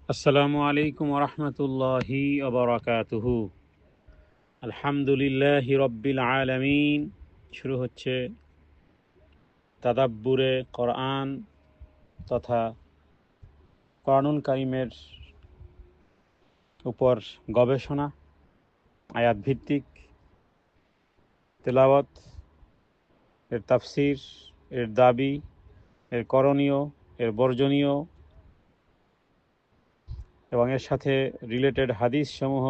আসসালামু আলাইকুম ওরহমতুল্লাহি ওবরাকাতুহু। আলহামদুলিল্লাহি রব্বিল আলামিন। শুরু হচ্ছে তাদাব্বুরে কোরআন তথা কোরআনুল কারীমের উপর গবেষণা, আয়াত ভিত্তিক তেলাওয়াত, এর তাফসির, এর দাবি, এর করণীয়, এর বর্জনীয় এবং এর সাথে রিলেটেড হাদিস সমূহ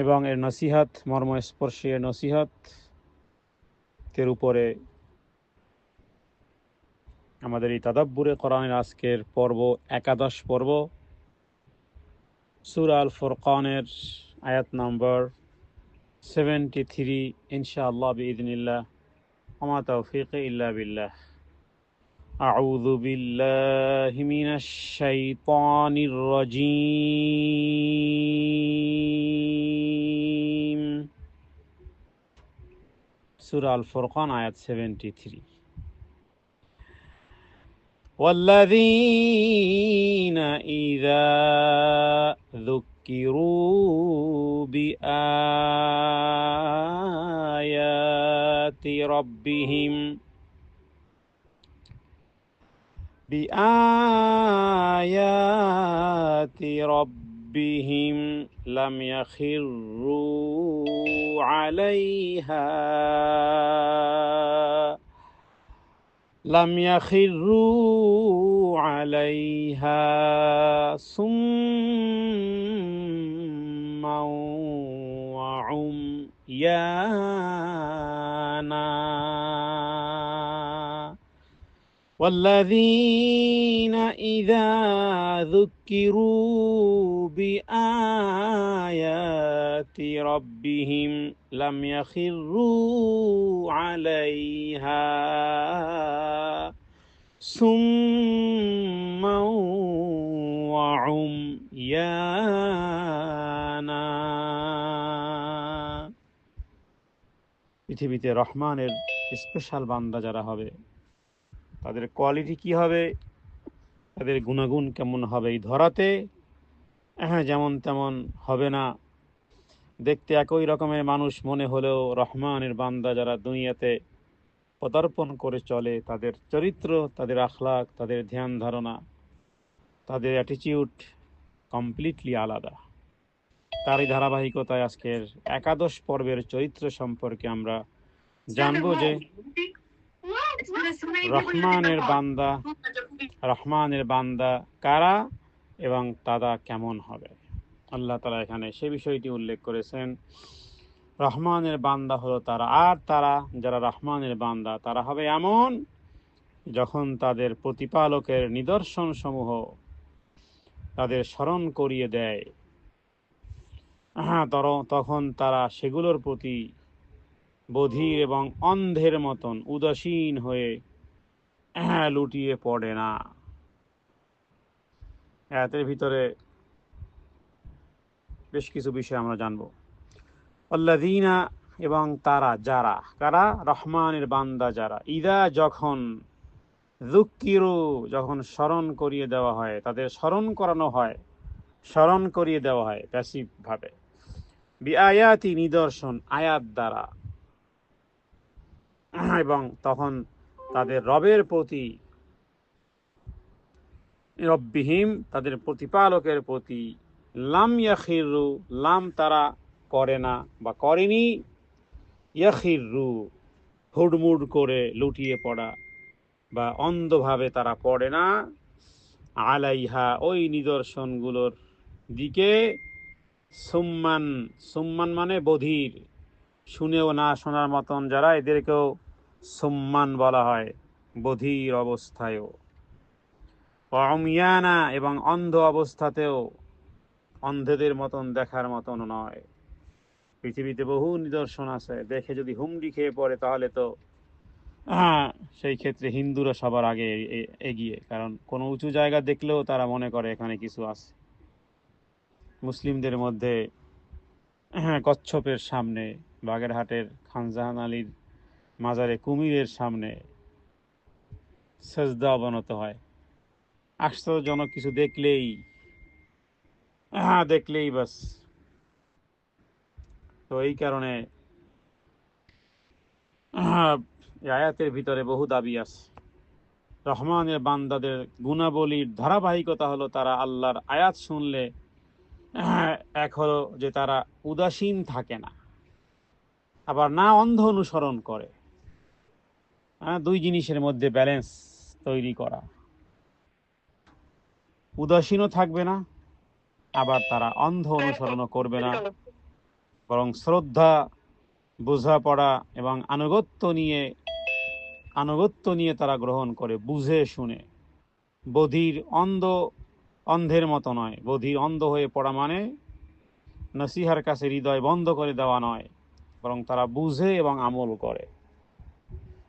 এবং এর নসিহত, মর্মস্পর্শী নসিহতের উপরে আমাদের এই তাদাব্বুরে কোরআনের আজকের পর্ব 11 পর্ব, সূরা আল ফুরকানের আয়াত নম্বর 73, ইনশাআল্লাহ বিইذنিল্লাহ। ওমা তাওফীকি ইল্লা বিল্লাহ। আউযু বিল্লাহি মিনাশ শাইতানির রাজীম। সূরা আল ফুরকান আয়াত 73। والذين إذا ذكروا بآيات ربهم لم يخروا عليها صما وعميانا. والذين إذا ذكروا بآيات ربهم لم يخروا عليها صما وعميانا. পৃথিবীতে রহমানের স্পেশাল বান্দা যারা হবে তাদের কোয়ালিটি কি হবে, তাদের গুণাগুণ কেমন হবে, এই ধরাতে যেমন তেমন হবে না। দেখতে একই রকমের মানুষ মনে হলেও রহমানের বান্দা যারা দুনিয়াতে পদার্পণ করে চলে, তাদের চরিত্র, তাদের আখলাক, তাদের ধ্যান ধারণা, তাদের অ্যাটিটিউড কমপ্লিটলি আলাদা। তারই ধারাবাহিকতায় আজকের 11 পর্বের চরিত্র সম্পর্কে আমরা জানবো যে রহমানের বান্দা কারা এবং তারা কেমন হবে। আল্লাহ তাআলা এখানে সে বিষয়টি উল্লেখ করেছেন। রহমানের বান্দা হলো তারা, আর তারা যারা রহমানের বান্দা তারা হবে এমন যখন তাদের প্রতিপালকের নিদর্শন সমূহ তাদের স্মরণ করিয়ে দেয়, তখন তারা সেগুলোর প্রতি বধির এবং অন্ধের মতন উদাসীন হয়ে লুটিয়ে পড়ে না। আয়াতের ভিতরে বেশ কিছু বিষয় আমরা জানবো। আল্লাযীনা এবং তারা যারা, কারা? রহমানের বান্দা যারা, ইদা যখন, যুক্কিরু যখন স্মরণ করিয়ে দেওয়া হয়, তাদের স্মরণ করানো হয়, স্মরণ করিয়ে দেওয়া হয় প্যাসিভ ভাবে, বিআয়াতি নিদর্শন, আয়াত দ্বারা, এবং তখন তাদের রবের প্রতি, রব্বিহিম তাদের প্রতিপালকের প্রতি, লাম ইয়াখিরু লাম তারা করে না বা করেনি, ইয়াখিরু হুড়মুড় করে লুটিয়ে পড়া বা অন্ধভাবে তারা পড়ে না, আলাইহা ওই নিদর্শনগুলোর দিকে, সুম্মান, সুম্মান মানে বধির, শুনেও না শোনার মতন যারা, এদেরকেও সুম্মান বলা হয়, বধির অবস্থায়ও। অমিয়ানা এবং অন্ধ অবস্থাতেও অন্ধেদের মতন দেখার মতন নয়। পৃথিবীতে বহু নিদর্শন আছে, দেখে যদি হুমড়ি খেয়ে পড়ে তাহলে তো সেই ক্ষেত্রে হিন্দুরা সবার আগে এগিয়ে, কারণ কোনো উঁচু জায়গা দেখলেও তারা মনে করে এখানে কিছু আছে। মুসলিমদের মধ্যে কচ্ছপের সামনে, বাগেরহাটের খানজাহান আলীর মাজারে কুমিরের সামনে সেজদা অবনত হয়, আশ্চর্যজনক কিছু দেখলেই দেখলেই বাস। তো এই কারণে এই আয়াতের ভিতরে বহু দাবি আছে। রহমানের বান্দাদের গুণাবলীর ধারাবাহিকতা হলো তারা আল্লাহর আয়াত শুনলে এক হলো যে তারা উদাসীন থাকে না, আবার না অন্ধ অনুসরণ করে। দুই জিনিসের মধ্যে ব্যালেন্স তৈরি করা, উদাসীনও থাকবে না, আবার তারা অন্ধ অনুসরণও করবে না, বরং শ্রদ্ধা, বোঝাপড়া এবং আনুগত্য নিয়ে তারা গ্রহণ করে, বুঝে শুনে। বধির অন্ধের মতো নয়। বধির অন্ধ হয়ে পড়া মানে নসিহার কাছে হৃদয় বন্ধ করে দেওয়া নয়, বরং তারা বুঝে এবং আমল করে।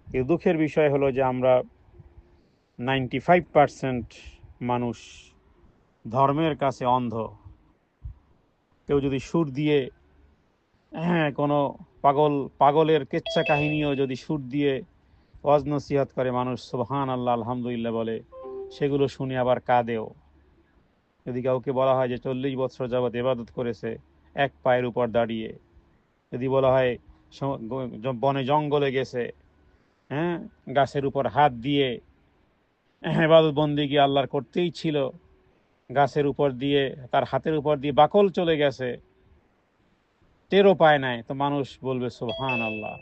কিন্তু দুঃখের বিষয় হলো যে আমরা 95% মানুষ ধর্মের কাছে অন্ধ। কেউ যদি সুর দিয়ে কোনো পাগলের কেচ্ছা কাহিনীও যদি সুর দিয়ে ওয়াজ নসিহত করে, মানুষ সুবহান আল্লাহ আলহামদুলিল্লাহ বলে, সেগুলো শুনে আবার কাঁদেও। যদি কাউকে বলা হয় যে 40 বছর যাবৎ ইবাদত করেছে এক পায়ের উপর দাঁড়িয়ে, যদি বলা হয় বনে জঙ্গলে গেছে, গাছের উপর হাত দিয়ে ইবাদত বন্দেগী আল্লাহর করতেই ছিল, গাছের উপর দিয়ে তার হাতের উপর দিয়ে বাকল চলে গেছে, টেরও পায় নাই, তো মানুষ বলবে সুবহান আল্লাহ,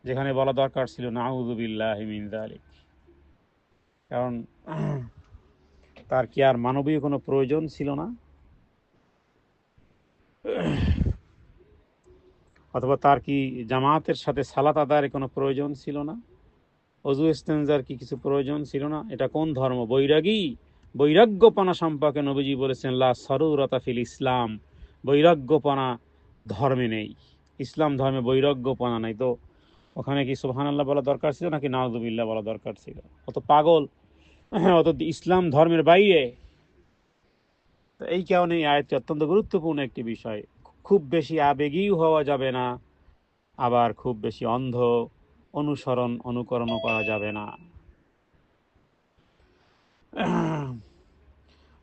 যেখানে বলা দরকার ছিল নাউযু বিল্লাহি মিন যালিক। কারণ তার কি আর মানবীয় কোনো প্রয়োজন ছিল না? অথবা তার কি জামাতের সাথে সালাত আদায়ের কোনো প্রয়োজন ছিল না? অজু ইস্তেনজার কি কিছু প্রয়োজন ছিল না? এটা কোন ধর্ম? বৈরাগ্যপনা সম্পর্কে নবীজি বলেছেন লা সরুরতা ফিল ইসলাম, বৈরাগ্যপনা ধর্মে নেই। ইসলাম ধর্মে বৈরাগ্যপনা নেই। তো ওখানে কি সুবহানাল্লাহ বলা দরকার ছিল নাকি নাউযুবিল্লাহ বলা দরকার ছিল? অত পাগল, অত ইসলাম ধর্মের বাইরে। তো এই কারণে এই আয়াতটি অত্যন্ত গুরুত্বপূর্ণ একটি বিষয়। খুব বেশি আবেগী হওয়া যাবে না, আবার খুব বেশি অন্ধ অনুকরণও করা যাবে না।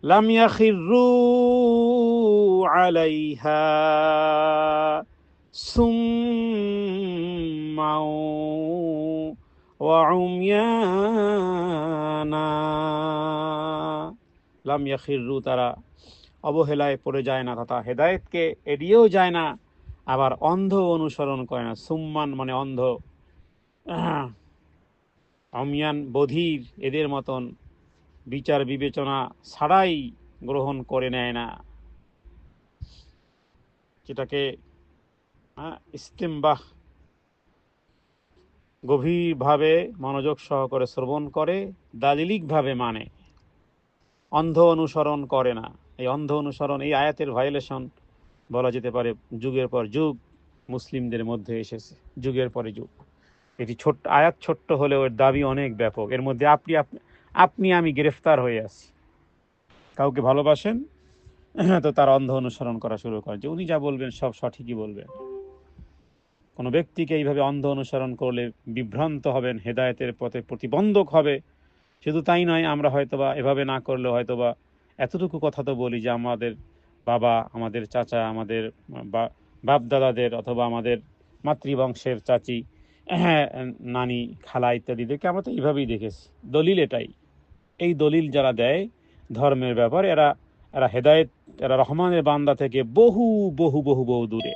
লাম ইয়াখিরু আলাইহা সুম্মাও ওয়া উময়ানা। লাম ইয়াখিরু, তারা অবহেলায় পড়ে যায় না, তথা হেদায়েতকে এড়িয়েও যায় না, আবার অন্ধ অনুসরণ করে না। সুম্মান মানে অন্ধ, অমিয়ান বধির, এদের মতন বিচার বিবেচনা ছাড়াই গ্রহণ করে নেয় না, যেটাকে ইস্তেমবাহ গভীরভাবে মনোযোগ সহকারে শ্রবণ করে, দালিলিকভাবে মানে, অন্ধ অনুসরণ করে না। এই অন্ধ অনুসরণ, এই আয়াতের ভায়োলেশন বলা যেতে পারে যুগের পর যুগ মুসলিমদের মধ্যে এসেছে, যুগের পরে যুগ। এটি আয়াত ছোট্ট হলেও এর দাবি অনেক ব্যাপক। এর মধ্যে আপনি আমি গ্রেফতার হয়ে আছি। কাউকে ভালোবাসেন তো তার অন্ধ অনুসরণ করা শুরু করে, যে উনি যা বলবেন সব সঠিকই বলবেন। কোনো ব্যক্তিকে এইভাবে অন্ধ অনুসরণ করলে বিভ্রান্ত হবেন, হেদায়েতের পথে প্রতিবন্ধক হবে। শুধু তাই নয়, আমরা হয়তোবা এভাবে না করলে হয়তোবা এতটুকু কথা তো বলি যে আমাদের বাবা, আমাদের চাচা, আমাদের বাপ দাদাদের অথবা আমাদের মাতৃবংশের চাচি, নানি, খালা ইত্যাদিদেরকে আমরা তো এইভাবেই দেখেছি। দলিল এটাই। এই দলিল যারা দেয় ধর্মের ব্যাপারে, এরা হেদায়েত, এরা রহমানের বান্দা থেকে বহু বহু বহু বহু দূরে।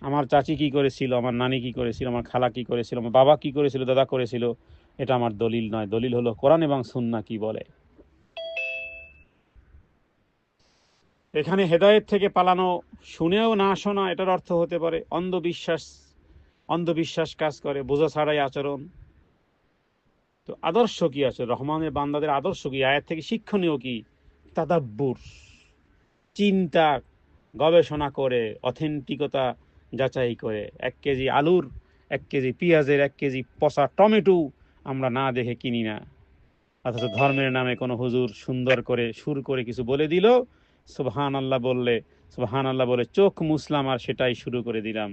আমার চাচি কি করেছিল, আমার নানি কি করেছিল, আমার খালা কি করেছিল, আমার বাবা কি করেছিল, দাদা করেছিল, এটা আমার দলিল নয়। দলিল হলো কোরআন এবং সুন্নাহ কি বলে। এখানে হেদায়েত থেকে পালানো, শুনেও না শোনা, এটার অর্থ হতে পারে অন্ধবিশ্বাস কাজ করে, বোঝা ছাড়াই আচরণ। তো আদর্শ কি আছে রহমানের বান্দাদের? আদর্শ কি? আয়াত থেকে শিক্ষণীয় কি? তাদাব্বুর, চিন্তা, গবেষণা করে, অথেন্টিকতা যাচাই করে। 1 কেজি আলুর, 1 কেজি পেঁয়াজের, 1 কেজি পচা টমেটো আমরা না দেখে কিনি না। অথচ ধর্মের নামে কোনো হুজুর সুন্দর করে সুর করে কিছু বলে দিল, সুবহানাল্লাহ বলে চোখ মুছলাম আর সেটাই শুরু করে দিলাম।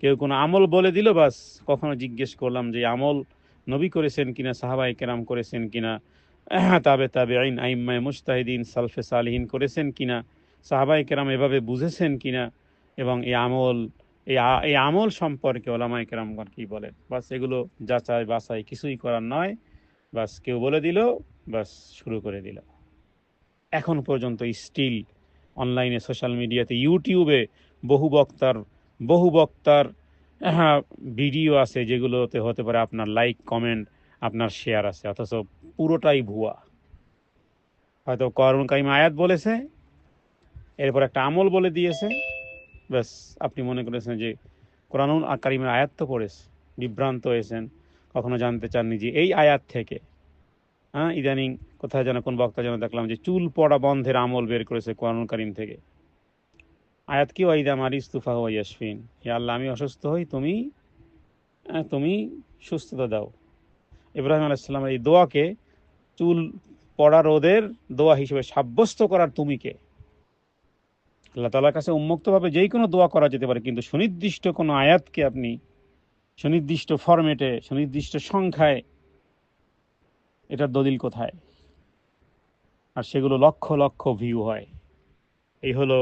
কেউ কোনো আমল বলে দিল, বাস কখনো জিজ্ঞেস করলাম যে আমল নবী করেছেন কিনা, সাহাবায়ে কেরাম করেছেন কিনা, তাবেঈন, আইম্মায়ে মুজতাহিদিন, সালফে সালিহিন করেছেন কিনা, সাহাবায়ে কেরাম এভাবে বুঝেছেন কিনা, এবং এই আমল সম্পর্কে ওলামায়ে কেরামগণ কি বলেন, বাস এগুলো যাচাই বাছাই কিছুই করার নয়। বাস কেউ বলে দিল, বাস শুরু করে দিল। এখন পর্যন্ত স্টিল অনলাইনে, সোশ্যাল মিডিয়াতে, ইউটিউবে বহু বক্তার ভিডিও আছে যেগুলোতে হতে পারে আপনার লাইক, কমেন্ট, আপনার শেয়ার আছে, অথচ পুরোটাই ভুয়া। হয়তো কোরআন কারীমে আয়াত বলেছে, এরপর একটা আমল বলে দিয়েছে, ব্যাস আপনি মনে করেছেন যে কোরআন কারীমের আয়াত তো পড়েছে, বিভ্রান্ত হয়েছেন, কখনো জানতে চাননি যে এই আয়াত থেকে ইদানিং কোথায় যেন কোন বক্তা যেন দেখলাম যে চুল পড়া বন্ধের আমল বের করেছে কোরআন কারীম থেকে। আয়াত কি, ওয়াইদা মারিস্তুফা ওয়া ইয়াশফিন, হে আল্লাহ আমি অসুস্থ হই, তুমি সুস্থতা দাও। ইব্রাহিম আলাইহিস সালামের এই দোয়াকে চুল পড়া রোদের দোয়া হিসেবে সাব্যস্ত করার তুমি কে? আল্লাহ তাআলার কাছে উন্মুক্তভাবে যেই কোনো দোয়া করা যেতে পারে, কিন্তু সুনির্দিষ্ট কোনো আয়াতকে আপনি সুনির্দিষ্ট ফরম্যাটে, সুনির্দিষ্ট সংখ্যায়, এটার দলিল কোথায়? আর সেগুলো লক্ষ লক্ষ ভিউ হয়। এই হলো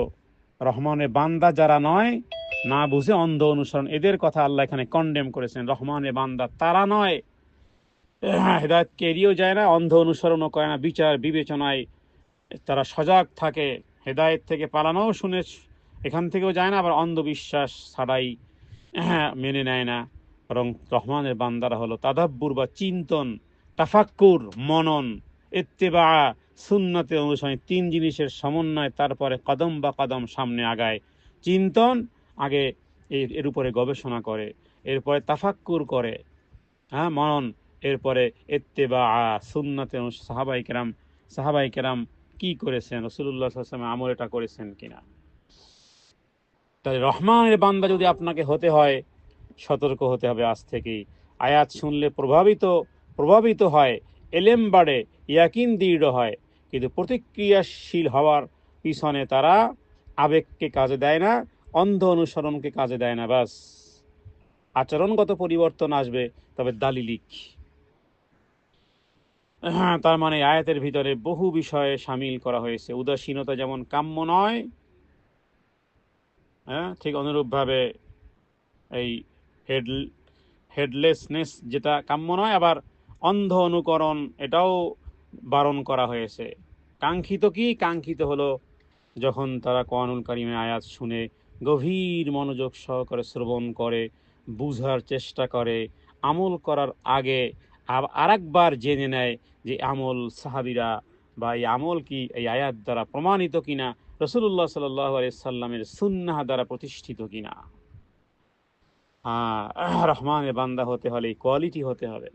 রহমানের বান্দা যারা নয়, না বুঝে অন্ধ অনুসরণ, এদের কথা আল্লাহ এখানে কন্ডেম করেছেন। রহমানের বান্দা তারা নয়, হেদায়েতকে এড়িয়েও যায় না, অন্ধ অনুসরণও করে না, বিচার বিবেচনায় তারা সজাগ থাকে, হেদায়েত থেকে পালানোও শুনে এখান থেকেও যায় না, আবার অন্ধবিশ্বাস ছাড়াই মেনে নেয় না। বরং রহমানের বান্দারা হলো তাদাব্বুর বা চিন্তন, তাফাক্কুর মনন, ইত্তেবা সুন্নতে অনুসরণ, তিন জিনিসের সমন্বয়, তারপরে কদম বা কদম সামনে আগায়। চিন্তন আগে, এর উপরে গবেষণা করে, এরপরে তাফাক্কুর করে, মনন, এরপরে ইত্তেবা সুন্নতে সাহাবায়ে কেরাম কি করেছেন, রাসূলুল্লাহ সাল্লাল্লাহু আলাইহি ওয়াসাল্লাম আমল এটা করেছেন কিনা। তাই রহমানের বান্দা যদি আপনাকে হতে হয়, সতর্ক হতে হবে আজ থেকেই। আয়াত শুনলে প্রভাবিত হয়, এলেম বাড়ে, ইয়াকিন দৃঢ় হয়, কিন্তু প্রতিক্রিয়াশীল হওয়ার পিছনে তারা আবেগকে কাজে দেয় না, অন্ধ অনুসরণকে কাজে দেয় না। বাস আচরণগত পরিবর্তন আসবে, তবে দালিলিক। তার মানে আয়াতের ভিতরে বহু বিষয়ে শামিল করা হয়েছে। উদাসীনতা যেমন কাম্য নয়, ঠিক অনুরূপভাবে এই হেডলেসনেস যেটা কাম্য নয়, আবার অন্ধ অনুকরণ এটাও বারণ করা হয়েছে। কাঙ্ক্ষিত হলো যখন তারা কোরআনুল কারীমের আয়াত শুনে গভীর মনোযোগ সহকারে শ্রবণ করে, বুঝার চেষ্টা করে, আমল করার আগে আরেকবার জেনে নেয় যে আমল সাহাবীরা বা এই আমল কি এই আয়াত দ্বারা প্রমাণিত কিনা, রাসূলুল্লাহ সাল্লাল্লাহু আলাইহি সাল্লামের সুন্নাহ দ্বারা প্রতিষ্ঠিত কিনা। রহমানের বান্দা হতে হলে কোয়ালিটি হতে হবে।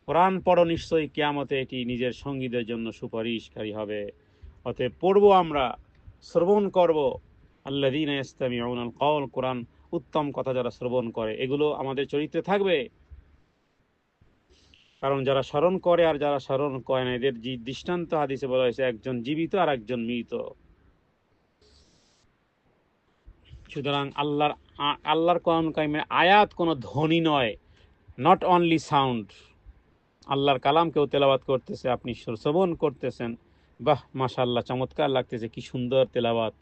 কোরআন পড়ো, নিশ্চয়ই কিয়ামতে এটি নিজের সঙ্গীদের জন্য সুপারিশকারী হবে। অতএব পড়বো, আমরা শ্রবণ করব। আল্লাযীনা ইসতামিউনাল কওল, কোরআন উত্তম কথা যারা শ্রবণ করে, এগুলো আমাদের চরিত্রে থাকবে। কারণ যারা স্মরণ করে আর যারা স্মরণ করে না, এদের দৃষ্টান্ত হাদিসে বলা হয়েছে, একজন জীবিত আর একজন মৃত। সুতরাং আল্লাহর কোরআন কারীমের আয়াত কোনো ধ্বনি নয়, নট অনলি সাউন্ড। আল্লাহর কালাম কেউ তেলাওয়াত করতেছে, আপনি শ্রবণ করতেছেন, বাহ মাশাআল্লাহ চমৎকার লাগতেছে, কি সুন্দর তেলাওয়াত,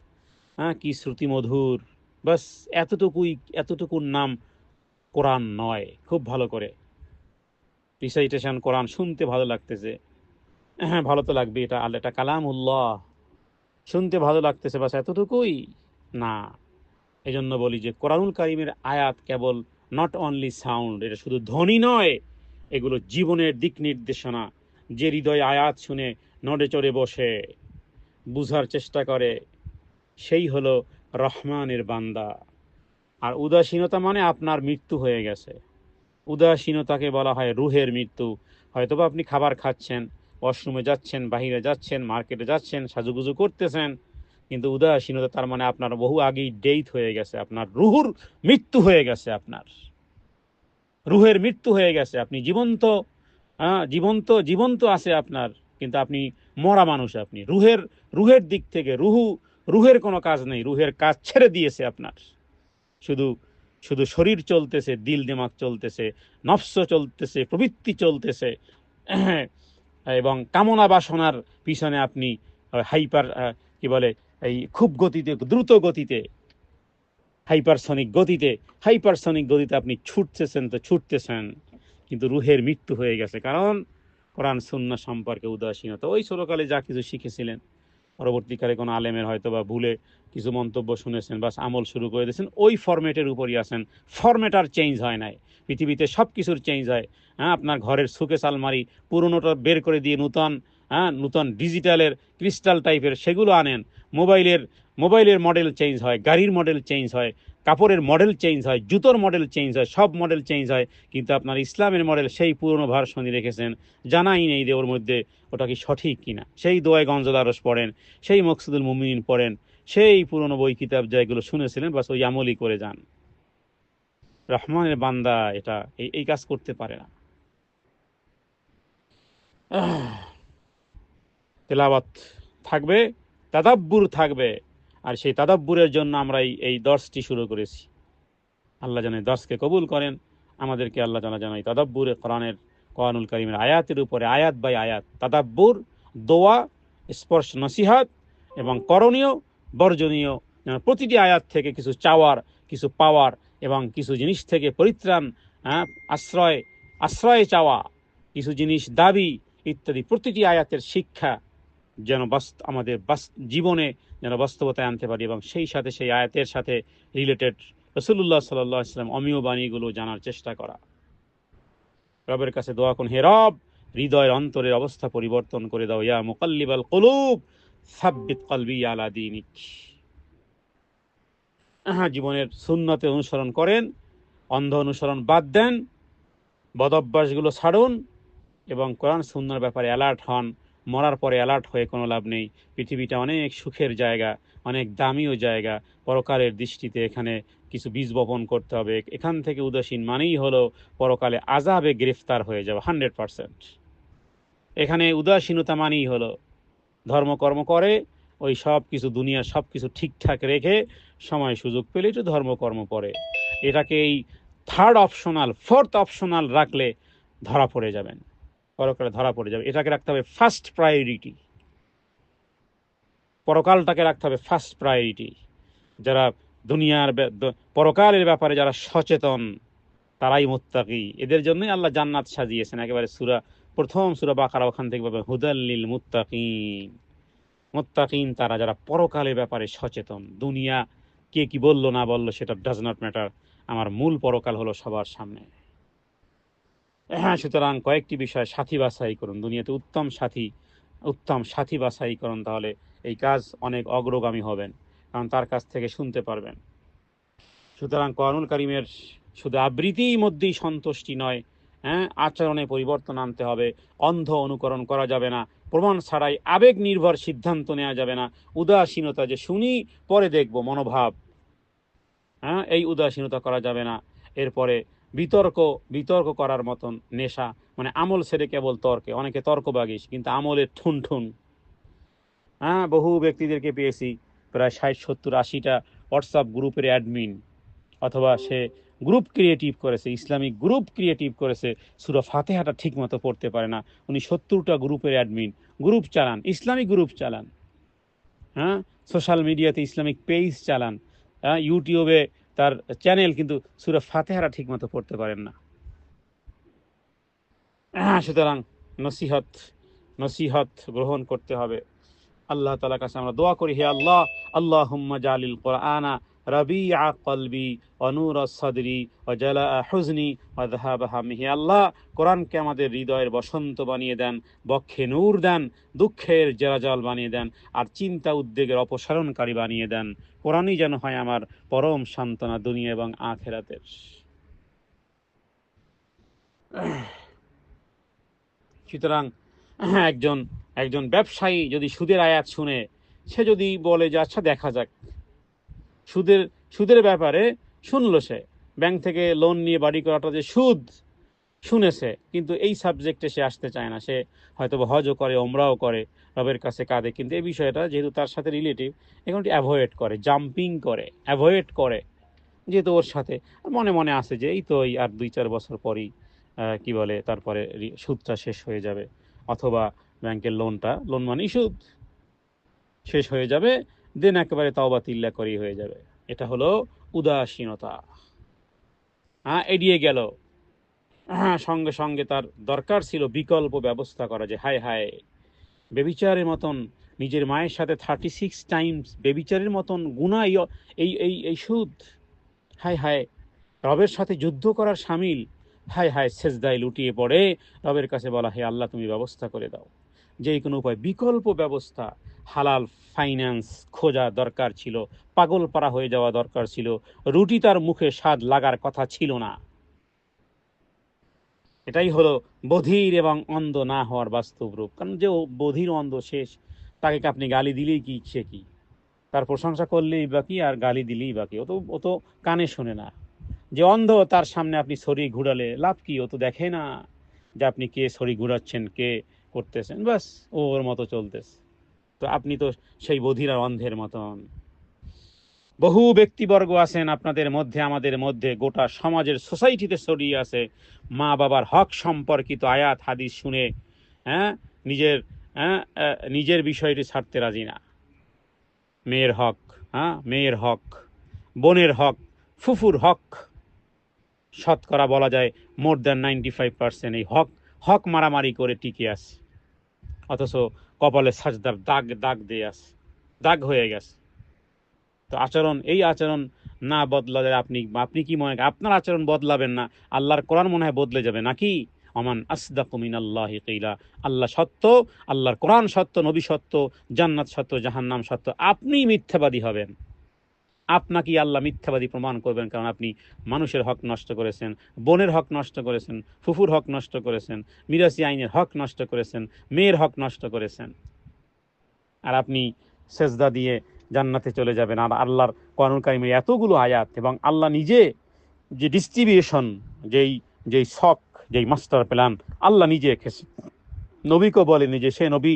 কি শ্রুতি মধুর, বাস এতটুকুর নাম কোরআন নয়। খুব ভালো করে রিসাইটেশন কোরআন শুনতে ভালো লাগতেছে, ভালো তো লাগবে, এটা কালামুল্লাহ, শুনতে ভালো লাগতেছে, বাস এতটুকুই না। এই জন্য বলি যে কোরআনুল কারীমের আয়াত কেবল নট অনলি সাউন্ড, এটা শুধু ধ্বনি নয়, এগুলো জীবনের দিক নির্দেশনা। যে হৃদয় আয়াত শুনে নড়ে চড়ে বসে বুঝার চেষ্টা করে, সেই হলো রহমানের বান্দা। আর উদাসীনতা মানে আপনার মৃত্যু হয়ে গেছে। উদাসীনতাকে বলা হয় রুহের মৃত্যু। হয়তোবা আপনি খাবার খাচ্ছেন, ওয়াশরুমে যাচ্ছেন, বাহিরে যাচ্ছেন, মার্কেটে যাচ্ছেন, সাজুগুজু করতেছেন, কিন্তু উদাসীনতা তার মানে আপনার বহু আগেই ডেথ হয়ে গেছে, আপনার রুহুর মৃত্যু হয়ে গেছে, আপনার রুহের মৃত্যু হয়ে গেছে। আপনি জীবন্ত আছে আপনার, কিন্তু আপনি মরা মানুষ। আপনি রুহের দিক থেকে রুহের কোনো কাজ নেই, রুহের কাজ ছেড়ে দিয়েছে আপনার। শুধু শুধু শরীর চলতেছে, দিল দিমাগ চলতেছে, নফস চলতেছে, প্রবৃত্তি চলতেছে, এবং কামনা বাসনার পিছনে আপনি হাইপার কি বলে এই খুব গতিতে, দ্রুত গতিতে, হাইপারসনিক গতিতে আপনি ছুটতেছেন, কিন্তু রুহের মৃত্যু হয়ে গেছে। কারণ কোরআন সুন্নাহ সম্পর্কে উদাসীনতা। ওই ছোটকালে যা কিছু শিখেছিলেন, পরবর্তীকালে কোনো আলেমের হয়তো বা ভুলে কিছু মন্তব্য শুনেছেন, বাস আমল শুরু করে দিয়েছেন, ওই ফরম্যাটের উপরই আছেন। ফরম্যাট আর চেঞ্জ হয় নাই। পৃথিবীতে সব কিছুর চেঞ্জ হয়। হ্যাঁ, আপনার ঘরের সুকেস আলমারি পুরনোটা বের করে দিয়ে নূতন ডিজিটালের ক্রিস্টাল টাইপের সেগুলো আনেন। মোবাইলের মডেল চেঞ্জ হয়, গাড়ির মডেল চেঞ্জ হয়, কাপড়ের মডেল চেঞ্জ হয়, জুতোর মডেল চেঞ্জ হয়, সব মডেল চেঞ্জ হয়, কিন্তু আপনার ইসলামের মডেল সেই পুরনো ভার্সনই রেখেছেন। জানাই নেই যে ওর মধ্যে ওটা কি সঠিক কিনা। সেই দোয়ায় গঞ্জদারস পড়েন, সেই মকসুদুল মুমিনিন পড়েন, সেই পুরনো বই কিতাব যেগুলো শুনেছিলেন, বাস ওই আমলই করে যান। রহমানের বান্দা এটা এই কাজ করতে পারে না। তেলাওয়াত থাকবে, তাদাব্বুর থাকবে, আর সেই তাদাব্বুরের জন্য আমরা এই দর্সটি শুরু করেছি। আল্লাহ যেন দর্সকে কবুল করেন, আমাদেরকে আল্লাহ যেন এই তাদাব্বুরে কোরআনুল কারীমের আয়াতের উপরে আয়াত বাই আয়াত তাদাব্বুর, দোয়া, স্পর্শ, নসিহত এবং করণীয় বর্জনীয়, যেন প্রতিটি আয়াত থেকে কিছু চাওয়ার, কিছু পাওয়ার এবং কিছু জিনিস থেকে পরিত্রাণ, আশ্রয় চাওয়া, কিছু জিনিস দাবি ইত্যাদি, প্রতিটি আয়াতের শিক্ষা যেন আমাদের জীবনে যেন বাস্তবতায় আনতে পারি, এবং সেই সাথে সেই আয়াতের সাথে রিলেটেড রাসূলুল্লাহ সাল্লাল্লাহু আলাইহি ওয়াসাল্লাম অমীয় বাণীগুলো জানার চেষ্টা করা। রবের কাছে দোয়া করুন, হে রব, হৃদয়ের অন্তরের অবস্থা পরিবর্তন করে দাও। ইয়া মুকাল্লিবাল কুলুব সাব্বিত কলবি আলা দীনিক। জীবনের সুন্নতে অনুসরণ করেন, অন্ধ অনুসরণ বাদ দেন, বদ অভ্যাসগুলো ছাড়ুন, এবং কোরআন সুন্নাহর ব্যাপারে অ্যালার্ট হন। মরার পরে অ্যালার্ট হয়ে কোনো লাভ নেই। পৃথিবীটা অনেক সুখের জায়গা, অনেক দামিও জায়গা। পরকালের দৃষ্টিতে এখানে কিছু বীজ বপন করতে হবে। এখান থেকে উদাসীন মানেই হলো পরকালে আযাবে গ্রেফতার হয়ে যাবে 100%। এখানে উদাসীনতা মানেই হলো ধর্মকর্ম করে, ওই সব কিছু দুনিয়ার সব কিছু ঠিকঠাক রেখে সময় সুযোগ পেলে একটু ধর্মকর্ম করে, এটাকে এই ফোর্থ অপশনাল রাখলে ধরা পড়ে যাবেন, পরকালে ধরা পড়ে যাবে। এটাকে রাখতে হবে ফার্স্ট প্রায়োরিটি, পরকালটাকে রাখতে হবে ফার্স্ট প্রায়োরিটি। যারা পরকালের ব্যাপারে যারা সচেতন, তারাই মুত্তাকি। এদের জন্যই আল্লাহ জান্নাত সাজিয়েছেন। একেবারে প্রথম সূরা বাকারা ওখান থেকে পাবেন, হুদাল্লিল মুত্তাকিন তারা যারা পরকালের ব্যাপারে সচেতন। দুনিয়া কে কি বললো না বললো সেটা ডাজ নট ম্যাটার, আমার মূল পরকাল হলো সবার সামনে। হ্যাঁ, সুতরাং কয়েকটি বিষয় সাথী বাছাই করুন, দুনিয়াতে উত্তম সাথী বাছাই করুন, তাহলে এই কাজ অনেক অগ্রগামী হবেন, কারণ তার কাছ থেকে শুনতে পারবেন। সুতরাং কোরআনুল কারীমের শুধু আবৃত্তির মধ্যেই সন্তুষ্টি নয়, আচরণে পরিবর্তন আনতে হবে। অন্ধ অনুকরণ করা যাবে না, প্রমাণ ছাড়াই আবেগ নির্ভর সিদ্ধান্ত নেওয়া যাবে না। উদাসীনতা, যে শুনি পরে দেখব মনোভাব, এই উদাসীনতা করা যাবে না। এরপরে বিতর্ক করার মতন নেশা, মানে আমল ছেড়ে কেবল তর্কে। অনেকে তর্কবাগীশ, কিন্তু আমলের ঠুনঠুন। বহু ব্যক্তিদেরকে পেয়েছি, প্রায় 60-70-80টা হোয়াটসঅ্যাপ গ্রুপের অ্যাডমিন, অথবা সে গ্রুপ ক্রিয়েটিভ করেছে, ইসলামিক গ্রুপ ক্রিয়েটিভ করেছে, সূরা ফাতিহাটা ঠিক মতো পড়তে পারে না। উনি 70টা গ্রুপের অ্যাডমিন, গ্রুপ চালান, ইসলামিক গ্রুপ চালান, সোশ্যাল মিডিয়াতে ইসলামিক পেজ চালান, ইউটিউবে তার চ্যানেল, কিন্তু সূরা ফাতিহাটা ঠিক মতো পড়তে পারেন না। সুতরাং নসিহত গ্রহণ করতে হবে। আল্লাহ তাআলার কাছে আমরা দোয়া করি, হে আল্লাহ, আল্লাহুম্মা জালিল কুরআনা রাবিআ কলবি ওয়া নূরা সাদরি ওয়া জালাআ হুজনি ওয়া যাহাবা হাম্মি। হে আল্লাহ, কোরআনকে আমাদের হৃদয়ের বসন্ত বানিয়ে দেন, বক্ষে নূর দেন, দুঃখের জেরাজল বানিয়ে দেন, আর চিন্তা উদ্বেগের অপসারণকারী বানিয়ে দেন। কোরআনই যেন হয় আমার পরম সান্ত্বনা দুনিয়া এবং আখিরাতের। সুতরাং একজন ব্যবসায়ী যদি সুদের আয়াত শুনে, সে যদি বলে যে আচ্ছা দেখা যাক, সুদের ব্যাপারে শুনলো, সে ব্যাংক থেকে লোন নিয়ে বাড়ি করাটা যে সুদ শুনেছে, কিন্তু এই সাবজেক্টে সে আসতে চায় না। সে হয়তো হজও করে, ওমরাও করে, রবের কাছে কাঁদে, কিন্তু এই বিষয়টা যেহেতু তার সাথে রিলেটিভ, এগুলো অ্যাভয়েড করে, জাম্পিং করে, অ্যাভয়েড করে, যেহেতু ওর সাথে মনে মনে আছে যে এই তো এই আর 2-4 বছর পরই কি বলে তারপরে সুদটা শেষ হয়ে যাবে, অথবা ব্যাংকের লোন মানেই সুদ, শেষ হয়ে যাবে, দেন একেবারে তওবা তিল্লা করেই হয়ে যাবে। এটা হলো উদাসীনতা। এড়িয়ে গেল। সঙ্গে সঙ্গে তার দরকার ছিল বিকল্প ব্যবস্থা করা, যে হায় হায় বেবিচারের মতন নিজের মায়ের সাথে 36 টাইমস বেবিচারের মতন গুনাহ, এই এই এই সুদ, হায় হায় রবের সাথে যুদ্ধ করার শামিল। হায় হায় সেজদায় লুটিয়ে পড়ে রবের কাছে বলা, হে আল্লাহ তুমি ব্যবস্থা করে দাও, যে কোনো উপায় বিকল্প ব্যবস্থা, হালাল ফাইন্যান্স খোঁজা দরকার ছিল, পাগল পারা হয়ে যাওয়া দরকার ছিল, রুটি তার মুখে স্বাদ লাগার কথা ছিল না। এটাই হলো বধির এবং অন্ধ না হওয়ার বাস্তব রূপ। কারণ যে বধির অন্ধ শেষ, তাকে আপনি গালি দিলেই কি সে কি, তার প্রশংসা করলেই বাকি আর গালি দিলেই বাকি, ও তো কানে শোনে না। যে অন্ধ তার সামনে আপনি ছড়ি ঘুরালে লাভ কি, ও তো দেখে না যে আপনি কে ছড়ি ঘুরাচ্ছেন, কে করতেছেন, বাস ওর মতো চলতেছে। তো আপনি তো সেই বধির আর অন্ধের মতন। বহু ব্যক্তিবর্গ আছেন আপনাদের মধ্যে, আমাদের মধ্যে, গোটা সমাজের সোসাইটিতে ছড়িয়ে আছে, মা বাবার হক সম্পর্কিত আয়াত হাদিস শুনে নিজের নিজের বিষয়টি ছাড়তে রাজি না। মেয়ের হক, মেয়ের হক, বোনের হক, ফুফুর হক, শতকরা বলা যায় মোর দ্যান 95% এই হক মারামারি করে টিকে আছে, অথচ কপালে সাজদার দাগ দাগ দিয়ে আছে, দাগ হয়ে গেছে। তো এই আচরণ না বদলালে আপনি কি মনে করেন আপনার আচরণ বদলাবেন না, আল্লাহর কোরআন মনে হয় বদলে যাবে নাকি? ওমান আসদাকু মিনাল্লাহি কিলা, আল্লাহ সত্য, আল্লাহর কোরআন সত্য, নবী সত্য, জান্নাত সত্য, জাহান্নাম সত্য, আপনি মিথ্যাবাদী হবেন? আপনাকে আল্লাহ মিথ্যাবাদী প্রমাণ করবেন, কারণ আপনি মানুষের হক নষ্ট করেছেন, বোনের হক নষ্ট করেছেন, ফুফুর হক নষ্ট করেছেন, মিরাসি আইনের হক নষ্ট করেছেন, মেয়ের হক নষ্ট করেছেন, আর আপনি সেজদা দিয়ে জান্নাতে চলে যাবেন। আর আল্লাহর কোরআনুল কারীমের এতগুলো আয়াত এবং আল্লাহ নিজে যে ডিস্ট্রিবিউশন, যেই শক, যেই মাস্টার প্ল্যান আল্লাহ নিজে এঁকেছে, নবীকে বলেনি যে সে নবী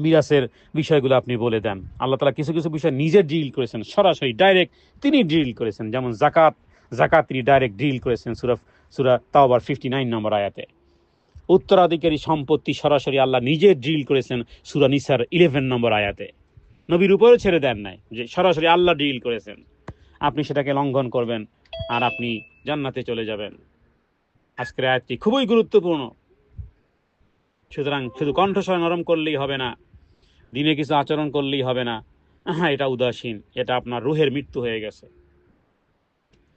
মিরাসের বিষয়গুলো আপনি বলে দেন। আল্লাহ তাআলা কিছু কিছু বিষয় নিজে ডিল করেছেন, সরাসরি ডাইরেক্ট তিনি ডিল করেছেন। যেমন জাকাত তিনি ডাইরেক্ট ডিল করেছেন সূরা তাওবার 59 নম্বর আয়াতে। উত্তরাধিকারী সম্পত্তি সরাসরি আল্লাহ নিজে ডিল করেছেন সূরা নিসার 11 নম্বর আয়াতে। নবীর উপরে ছেড়ে দেন নাই, যে সরাসরি আল্লাহ ডিল করেছেন। আপনি সেটাকে লঙ্ঘন করবেন আর আপনি জান্নাতে চলে যাবেন। আজকের আয়াতটি খুবই গুরুত্বপূর্ণ। সুতরাং শুধু কণ্ঠস্বর নরম করলেই হবে না, দিনে কিছু আচরণ করলেই হবে না, এটা উদাসীন, এটা আপনার রুহের মৃত্যু হয়ে গেছে।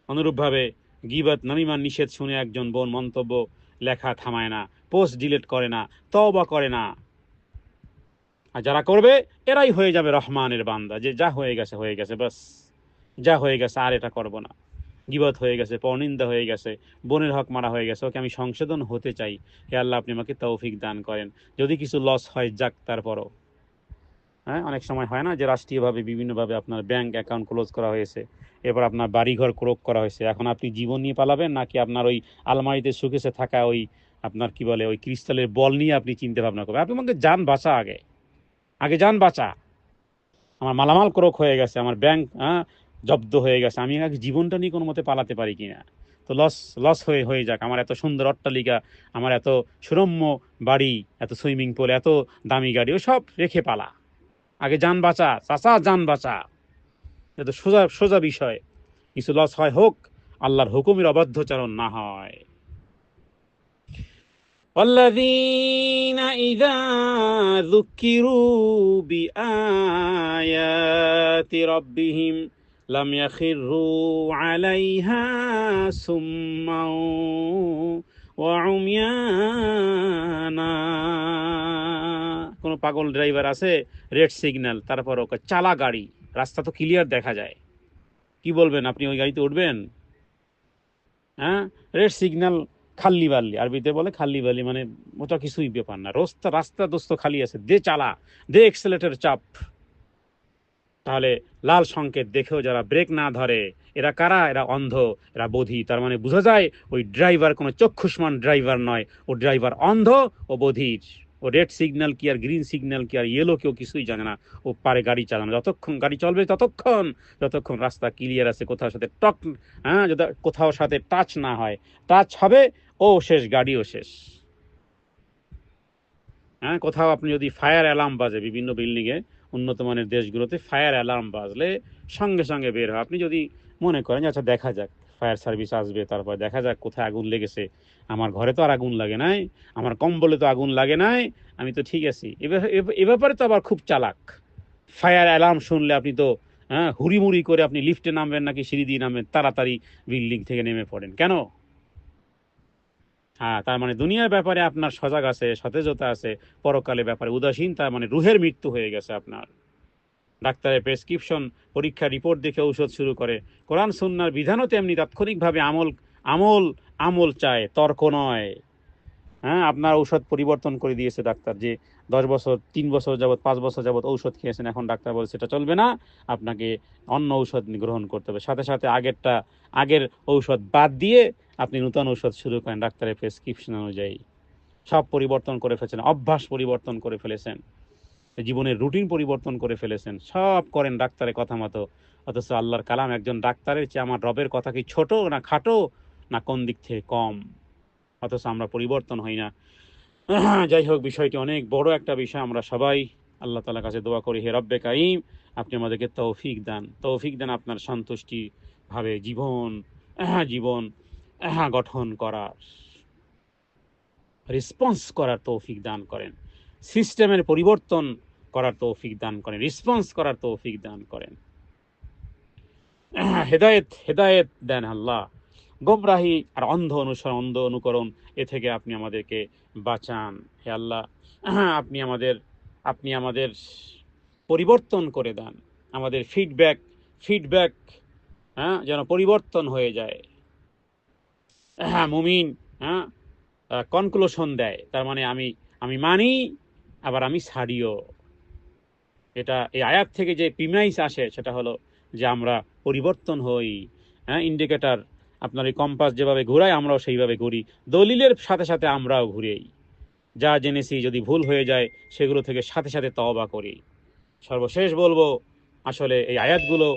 অনুরূপভাবে গীবত নামিমান নিষেধ শুনে একজন বোন মন্তব্য লেখা থামায় না, পোস্ট ডিলিট করে না, তওবা করে না, আর যারা করবে এরাই হয়ে যাবে রহমানের বান্দা, যে যা হয়ে গেছে বাস, যা হয়ে গেছে আর এটা করব না। গীবত হয়ে গেছে, পরনিন্দা হয়ে গেছে, বোনের হক মারা হয়ে গেছে, ওকে আমি সংশোধন হতে চাই, হে আল্লাহ আপনি আমাকে তৌফিক দান করেন। যদি কিছু লস হয় যাক, তারপরও অনেক সময় হয় না যে রাষ্ট্রীয়ভাবে বিভিন্নভাবে আপনার ব্যাংক অ্যাকাউন্ট ক্লোজ করা হয়েছে, এরপর আপনার বাড়িঘর ক্রোক করা হয়েছে, এখন আপনি জীবন নিয়ে পালাবেন নাকি আপনার ওই আলমারিতে শুকেছে থাকা ওই আপনার কি বলে ওই ক্রিস্টালের বল নিয়ে আপনি চিন্তা ভাবনা করবেন? আপনি আমাকে যান বাঁচা, আগে যান বাঁচা। আমার মালামাল ক্রোক হয়ে গেছে, আমার ব্যাংক জব্দ হয়ে গেছে, আমি আগে জীবনটা নিয়ে কোনো মতে পালাতে পারি কিনা। তো লস হয়ে যাক, আমার এত সুন্দর অট্টালিকা, আমার এত সুরম্য বাড়ি, এত সুইমিং পুল, এত দামি গাড়ি, ও সব রেখে পালা, আগে যান বাঁচা, চাচা যান বাঁচা। এটা সোজা সোজা বিষয়। কিছু লস হয় হোক, আল্লাহর হুকুমের অবাধ্যচারণ না হয়। والذين إذا ذكروا بآيات ربهم لم يخروا عليها سما وعميانا। কোন পাগল ড্রাইভার আছে, রেড সিগন্যাল, তারপর ওকে চালা গাড়ি, রাস্তা তো ক্লিয়ার দেখা যায়, কি বলবেন আপনি ওই গাড়িতে উঠবেন? রেড সিগন্যাল খাল্লি বাল্লি, আরবিতে বলে খাল্লি বাল্লি, মানে ওটা কিছুই ব্যাপার না, রাস্তা দোস্ত খালি আছে, দে চালা, দে এক্সেলেটর চাপ। তাহলে লাল সংকেত দেখেও যারা ব্রেক না ধরে, এরা কারা? এরা অন্ধ, এরা বধির। তার মানে বোঝা যায় ওই ড্রাইভার কোনো চক্ষুষ্মান ড্রাইভার নয়, ও ড্রাইভার অন্ধ ও বধির। ও রেড সিগন্যাল কি আর গ্রিন সিগন্যাল কি আর ইয়েলো কেউ কিছুই জানে না। ও পারে গাড়ি চালানো, যতক্ষণ গাড়ি চলবে যতক্ষণ রাস্তা ক্লিয়ার আছে, কোথাও সাথে যদি কোথাও সাথে টাচ না হয়, টাচ হবে ও শেষ, গাড়িও শেষ। কোথাও আপনি যদি ফায়ার অ্যালার্ম বাজে, বিভিন্ন বিল্ডিং এ উন্নত মানের দেশগুলোতে ফায়ার অ্যালার্ম বাজলে সঙ্গে সঙ্গে বের হয়। আপনি যদি মনে করেন যে আচ্ছা দেখা যাক, ফায়ার সার্ভিস আসবে, তারপর দেখা যাক কোথায় আগুন লেগেছে, আমার ঘরে তো আর আগুন লাগে নাই, আমার কম্বলে তো আগুন লাগে নাই, আমি তো ঠিক আছি। এ ব্যাপারে তো আবার খুব চালাক। ফায়ার অ্যালার্ম শুনলে আপনি তো হুড়িমুড়ি করে আপনি লিফটে নামবেন নাকি সিঁড়ি দিয়ে নামবেন, তাড়াতাড়ি বিল্ডিং থেকে নেমে পড়েন কেন? হ্যাঁ, তার মানে দুনিয়ার ব্যাপারে আপনার সজাগ আছে, সতেজতা আছে, পরকালের ব্যাপারে উদাসীন, তার মানে রুহের মৃত্যু হয়ে গেছে আপনার। ডাক্তারের প্রেসক্রিপশন, পরীক্ষা রিপোর্ট দেখে ঔষধ শুরু করে। কোরআন সুন্নাহর বিধানও তেমনি তাৎক্ষণিকভাবে আমল আমল আমল চায়, তর্ক নয়। আপনার ঔষধ পরিবর্তন করে দিয়েছে ডাক্তার, যে 10 বছর, 3 বছর যাবত, 5 বছর যাবত ঔষধ খেয়েছেন, এখন ডাক্তার বলছে এটা চলবে না, আপনাকে অন্য ঔষধ গ্রহণ করতে হবে। সাথে সাথে আগের ঔষধ বাদ দিয়ে আপনি নতুন ঔষধ শুরু করেন ডাক্তারের প্রেসক্রিপশন অনুযায়ী। সব পরিবর্তন করে ফেলেছেন, অভ্যাস পরিবর্তন করে ফেলেছেন, জীবনের রুটিন পরিবর্তন করে ফেলেছেন, সব করেন ডাক্তারের কথা মতো। অথচ আল্লাহর কালাম, একজন ডাক্তারের চেয়ে আমার রবের কথা কি ছোট না খাটো, না কোন দিক থেকে কম? অথচ আমরা পরিবর্তন হই না। যাই হোক, বিষয়টি অনেক বড় একটা বিষয়। আমরা সবাই আল্লাহ তাআলার কাছে দোয়া করি, হে রব্বে কাইম, আপনি আমাদেরকে তৌফিক দেন আপনার সন্তুষ্টি ভাবে জীবন গঠন করার, রেসপন্স করার তৌফিক দান করেন, সিস্টেমের পরিবর্তন করার তৌফিক দান করেন, রেসপন্স করার তৌফিক দান করেন। হেদায়েত দেন আল্লাহ। গোমরাহি আর অন্ধ অনুসরণ, অন্ধ অনুকরণ, এ থেকে আপনি আমাদেরকে বাঁচান হে আল্লাহ। আপনি আমাদের আপনি আমাদের পরিবর্তন করে দেন, আমাদের ফিডব্যাক যেন পরিবর্তন হয়ে যায়। মুমিন কনক্লুশন দেয়, তার মানে আমি মানি, আবার আমি ছাড়িও। এই আয়াত থেকে যে প্রিমাইস আসে সেটা হলো যে আমরা পরিবর্তন হই। ইন্ডিকেটর, আপনার এই কম্পাস যেভাবে ঘুরায়, আমরাও সেইভাবে ঘুরি, দলিলের সাথে সাথে আমরাও ঘুরি। যা জেনেছি যদি ভুল হয়ে যায়, সেগুলো থেকে সাথে সাথে তওবা করি। সর্বশেষ বলবো, আসলে এই আয়াতগুলো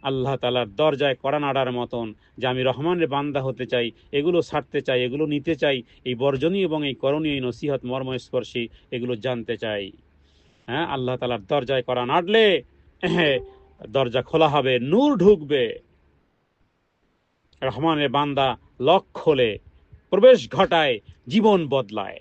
আল্লাহ তাআলার দরজায় কড়া নাড়ার মতন, যে আমি রহমানের বান্দা হতে চাই, এগুলো ছাড়তে চাই, এগুলো নিতে চাই, এই বর্জনীয় এবং এই করণীয়, এই নসিহত মর্মস্পর্শী, এগুলো জানতে চাই। আল্লাহ তাআলার দরজায় কড়া নাড়লে দরজা খোলা হবে, নূর ঢুকবে, রহমানের বান্দা লক খোলে, প্রবেশ ঘটায়, জীবন বদলায়।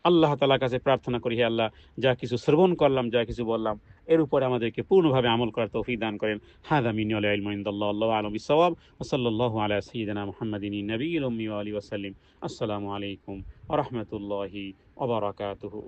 আল্লাহ তাআলার কাছে প্রার্থনা করি, হে আল্লাহ, যা কিছু শ্রবণ করলাম, যা কিছু বললাম, এর উপরে আমাদেরকে পূর্ণভাবে আমল করার তৌফিক দান করেন। হাযা মিন্নি ওয়া ইলমু ইনদাল্লাহ, আল্লাহু আ'লামু বিস-সাওয়াব, ওয়া সাল্লাল্লাহু আলা সাইয়্যিদিনা মুহাম্মাদিন নবিয়্যিল উম্মি ওয়া আলিহি ওয়া সাল্লিম। আসসালামু আলাইকুম ওয়া রাহমাতুল্লাহি ওয়া বারাকাতুহু।